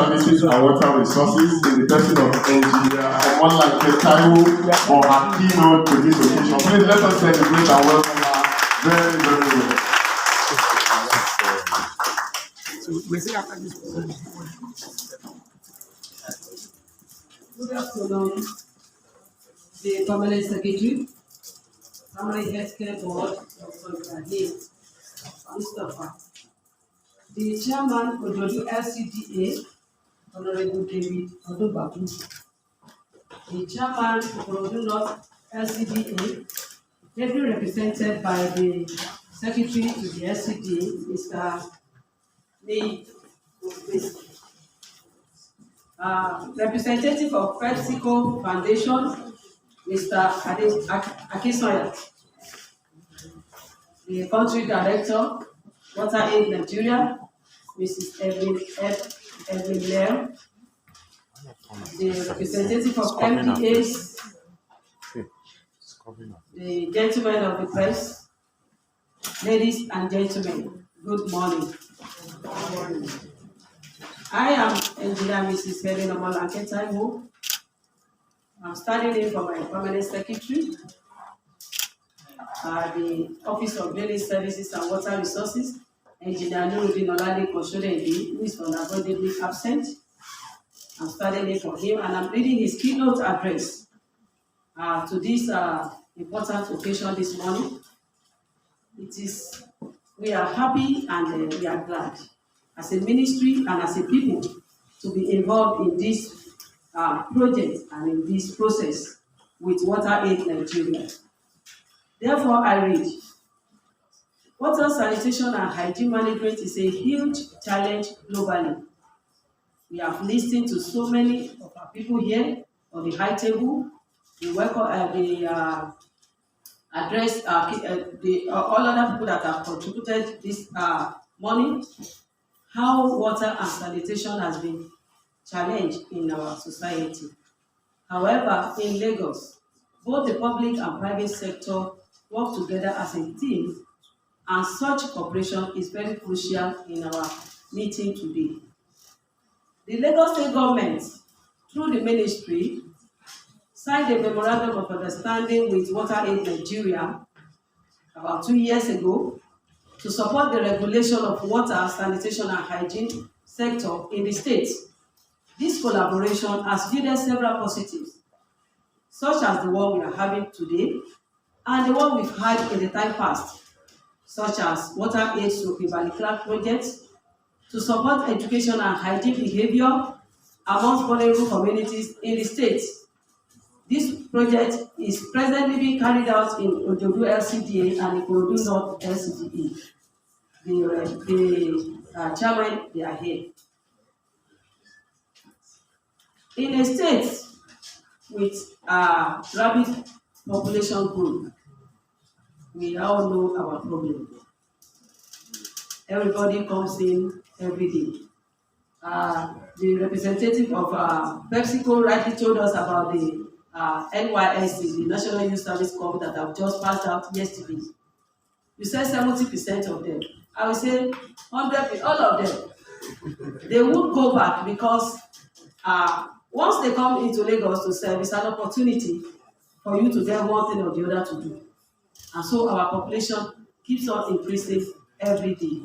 Services and Water Resources in the person of Engineer Omolanke Taiwo for her keynote to this occasion. Please let us celebrate and welcome her very, very well. Good afternoon, the Permanent Secretary, Family Healthcare Board, Dr. Ibrahim Mustafa, the Chairman of the LCDA, Honorable David Odobabu, the Chairman of the North LCDA, ably represented by the Secretary to the LCDA, Mr. Lee. Representative of Pepsico Foundation, Mr. Akisoya, the Country Director, WaterAid Nigeria, Mrs. Evelyn Lear, the representative of MPAs, the gentlemen of the press, ladies and gentlemen, good morning. I am Engineer Mrs. Omolanke Taiwo. I'm standing in for my Permanent Secretary, the Office of Drainage Services and Water Resources, Engineer Nuruddin Olade Koshodebi, who is unavoidably absent. I'm standing in for him, and I'm reading his keynote address to this important occasion this morning. We are happy and we are glad as a ministry and as a people to be involved in this project and in this process with WaterAid Nigeria. Therefore, I read, water sanitation and hygiene management is a huge challenge globally. We have listened to so many of our people here on the high table. We welcome address all other people that have contributed this morning. How water and sanitation has been challenged in our society. However, in Lagos, both the public and private sector work together as a team, and such cooperation is very crucial in our meeting today. The Lagos State government, through the ministry, signed a memorandum of understanding with WaterAid Nigeria about 2 years ago to support the regulation of water, sanitation and hygiene sector in the state. This collaboration has yielded several positives, such as the one we are having today and the one we've had in the time past, such as WaterAid Sophie Valley Clark projects to support education and hygiene behavior amongst vulnerable communities in the state. This project is presently being carried out in Ojodu LCDA and Ikorodu North LCDA. The chairman, they are here. In a state with rapid population growth, we all know our problem. Everybody comes in every day. The representative of Pepsico rightly told us about the NYSC, the National Youth Service Corps, that have just passed out yesterday. You said 70% of them. I will say 100%, all of them. They would go back because once they come into Lagos to serve, it's an opportunity for you to get one thing or the other to do. And so our population keeps on increasing every day.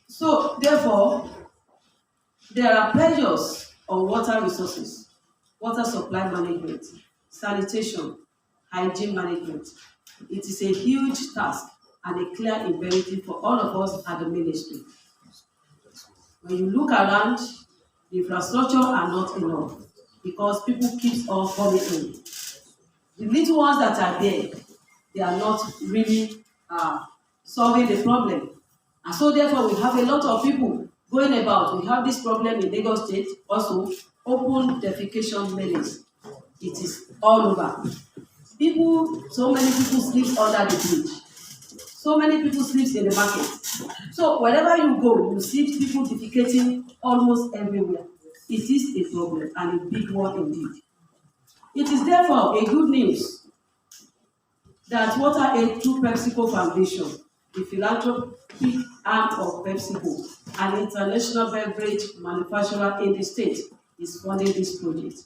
So therefore, there are pressures on water resources, water supply management, sanitation, hygiene management. It is a huge task and a clear imperative for all of us at the ministry. When you look around, the infrastructure are not enough because people keep on coming in. The little ones that are there, they are not really solving the problem. And so therefore, we have a lot of people going about. We have this problem in Lagos State, also open defecation menace. It is all over. So many people sleep under the bridge. So many people sleep in the market. So wherever you go, you see people defecating almost everywhere. It is a problem and a big one indeed. It is therefore a good news that WaterAid through Pepsico Foundation, the philanthropic arm of Pepsico, an international beverage manufacturer in the state, is funding this project.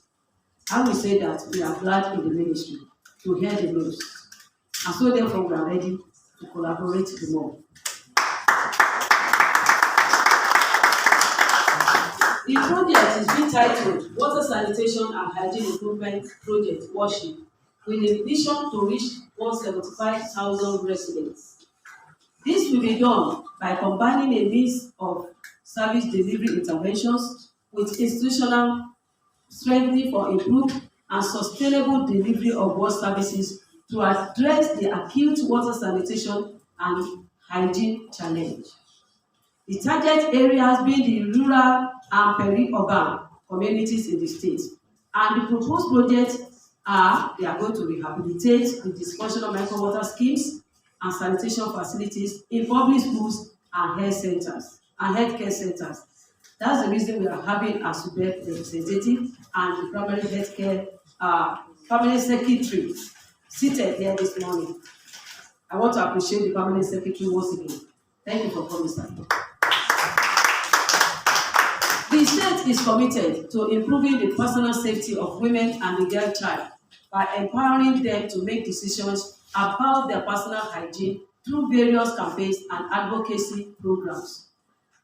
I will say that we are glad in the ministry to hear the news, and so therefore we are ready to collaborate the more. The project is being titled Water Sanitation and Hygiene Improvement Project Worship, with a vision to reach 175,000 residents. This will be done by combining a mix of service delivery interventions with institutional strengthening for improved and sustainable delivery of water services to address the acute water sanitation and hygiene challenge. The target areas being the rural and peri-urban communities in the state. And the proposed projects they are going to rehabilitate the dysfunctional microwater schemes and sanitation facilities in public schools and health centers and healthcare centers. That's the reason we are having a super representative and the primary healthcare permanent secretary seated here this morning. I want to appreciate the permanent secretary once again. Thank you for coming, sir. The state is committed to improving the personal safety of women and the girl child by empowering them to make decisions about their personal hygiene through various campaigns and advocacy programs.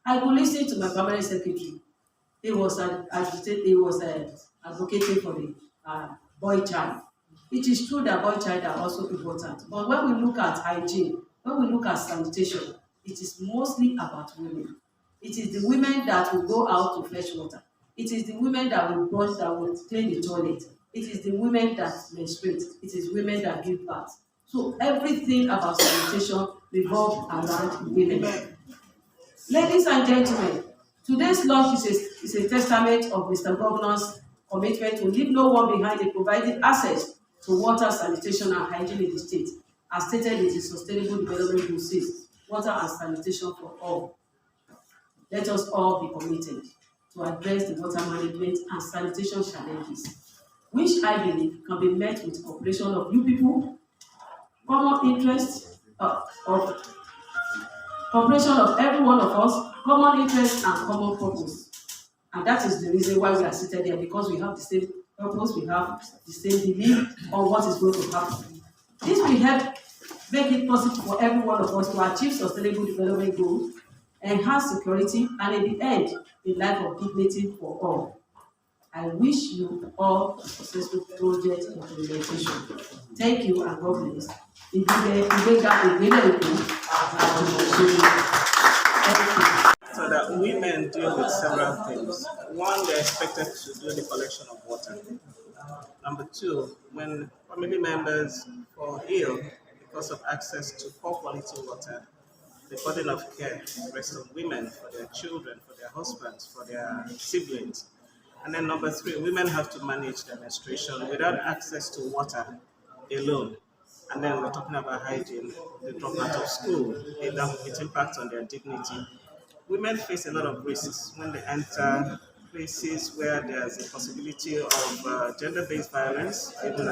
I could listen to my permanent secretary. He was advocating for the boy child. It is true that boy child are also important, but when we look at hygiene, when we look at sanitation, it is mostly about women. It is the women that will go out to fetch water. It is the women that will brush, that will clean the toilet. It is the women that menstruate. It is women that give birth. So everything about sanitation revolves around women. Ladies and gentlemen, today's launch is a testament of Mr. Governor's commitment to leave no one behind in providing access to water, sanitation, and hygiene in the state, as stated in the Sustainable Development Goal 6, water and sanitation for all. Let us all be committed to address the water management and sanitation challenges, which I believe can be met with cooperation of you people, common interest cooperation of every one of us, common interest and common purpose. And that is the reason why we are seated here, because we have the same purpose, we have the same belief on what is going to happen. This will help make it possible for every one of us to achieve sustainable development goals, enhance security, and in the end, a life of dignity for all. I wish you all a successful project implementation. Thank you and God bless. So that women deal with several things. One, they're expected to do the collection of water. Number two, when family members fall ill because of access to poor quality water, the burden of care rests on women for their children, for their husbands, for their siblings. And then number three, women have to manage their menstruation without access to water alone. And then we're talking about hygiene, the drop out of school, it impacts on their dignity. Women face a lot of risks when they enter places where there's a possibility of gender-based violence, even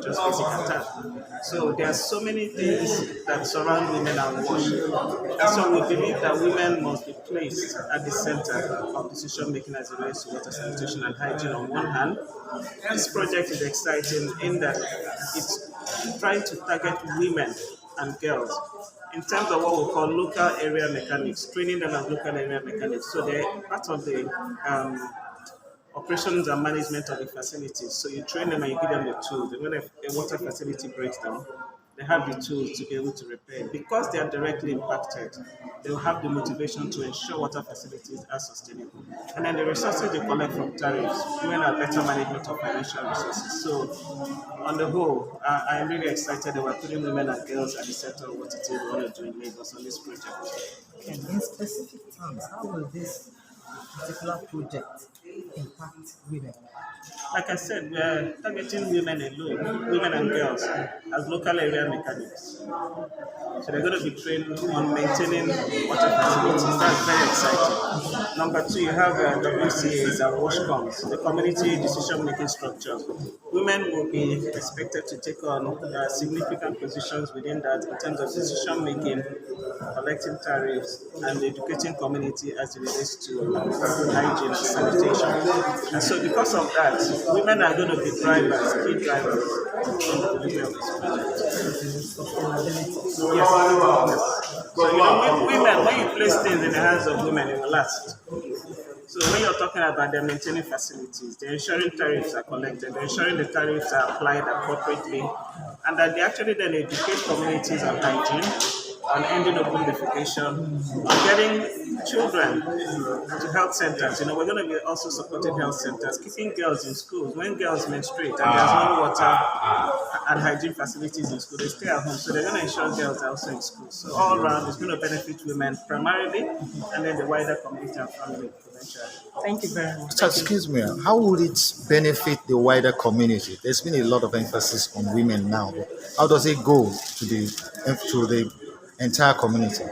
just physical attack. So there are so many things that surround women and worship. And so we believe that women must be placed at the center of decision-making as it relates to water sanitation and hygiene on one hand. This project is exciting in that it's trying to target women and girls in terms of what we call local area mechanics, training them as local area mechanics. So they're part of the operations and management of the facilities. So you train them and you give them the tools. And when a water facility breaks down, they have the tools to be able to repair. Because they are directly impacted, they will have the motivation to ensure water facilities are sustainable. And then the resources they collect from tariffs, women are better management of financial resources. So on the whole, I am really excited that we're putting women and girls at the center of what it is we want to do in Lagos on this project. And in specific terms, how will this particular project impact women? Like I said, we are targeting women alone, women and girls, as local area mechanics. So they're going to be trained on maintaining water facilities. That's very exciting. Number two, you have WCAs and WashComs, the community decision-making structures. Women will be expected to take on significant positions within that in terms of decision-making, collecting tariffs, and educating community as it relates to hygiene and sanitation. And so because of that, women are going to be drivers, key drivers in the delivery of this project. Yes. So, women, when you place things in the hands of women, it will last. So when you're talking about them maintaining facilities, they're ensuring tariffs are collected, they're ensuring the tariffs are applied appropriately, and that they actually then educate communities on hygiene, on ending open defecation, on getting children to health centers. We're going to be also supporting health centers, keeping girls in schools. When girls menstruate and there's no water and hygiene facilities in school, they stay at home. So they're going to ensure girls are also in school. So all around, it's going to benefit women primarily, and then the wider community and family eventually. Thank you very much. So, excuse me, how would it benefit the wider community? There's been a lot of emphasis on women now. But how does it go to the entire community?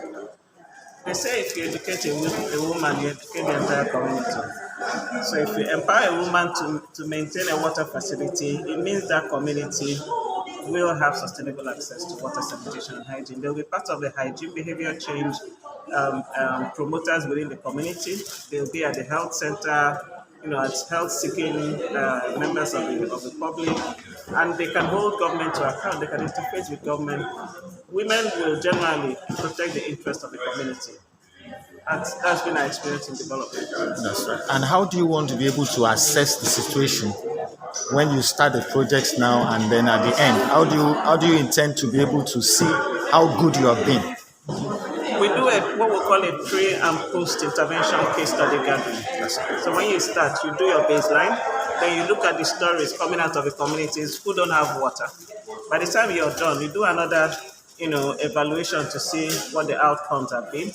They say if you educate a woman, you educate the entire community. So if you empower a woman to maintain a water facility, it means that community will have sustainable access to water, sanitation, and hygiene. They will be part of the hygiene behavior change promoters within the community. They will be at the health center, as health-seeking members of the public, and they can hold government to account. They can interface with government. Women will generally protect the interest of the community. And that's been our experience in development. That's right. And how do you want to be able to assess the situation when you start the projects now and then at the end? How do you intend to be able to see how good you have been? We do what we call a pre and post intervention case study gathering. So when you start, you do your baseline, then you look at the stories coming out of the communities who don't have water. By the time you're done, you do another evaluation to see what the outcomes have been,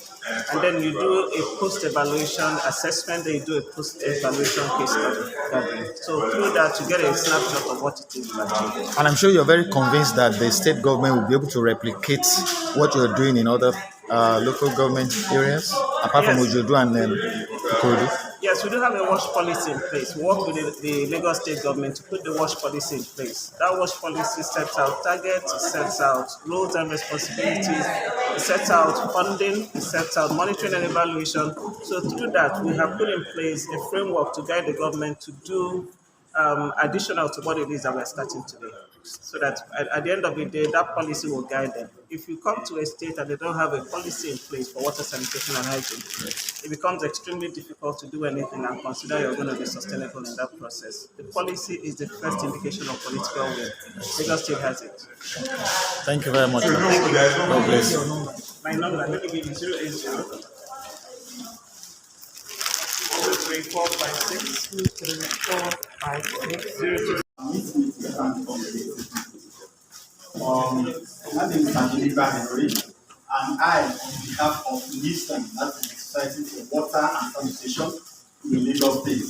and then you do a post-evaluation assessment, then you do a post-evaluation case study gathering. So through that, you get a snapshot of what it is you've achieved. And I'm sure you're very convinced that the state government will be able to replicate what you're doing in other local government areas, apart from Ojodo and Ikorodu. Yes, we do have a wash policy in place. We work with the Lagos state government to put the wash policy in place. That wash policy sets out targets, it sets out roles and responsibilities, it sets out funding, it sets out monitoring and evaluation. So through that, we have put in place a framework to guide the government to do additional to what it is that we're starting today. So that at the end of the day, that policy will guide them. If you come to a state and they don't have a policy in place for water, sanitation, and hygiene, it becomes extremely difficult to do anything and consider you're going to be sustainable in that process. The policy is the first indication of political will. Lagos State has it. Thank you very much. Thank you. God bless you. My number, let me give you 080 23456 23456 My name is Angelica Henry, and I, on behalf of NISTAN, that's the Society for Water and Sanitation in Lagos State,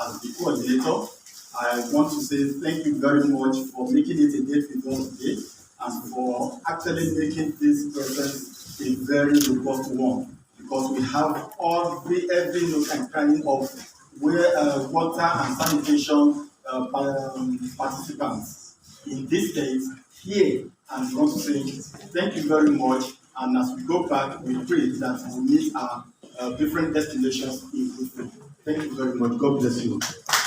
as the coordinator, I want to say thank you very much for making it a date with us today and for actually making this process a very robust one, because we have every nook and cranny of where water and sanitation participants. In this case, here, and we want to say thank you very much. And as we go back, we pray that we meet our different destinations in good faith. Thank you very much. God bless you.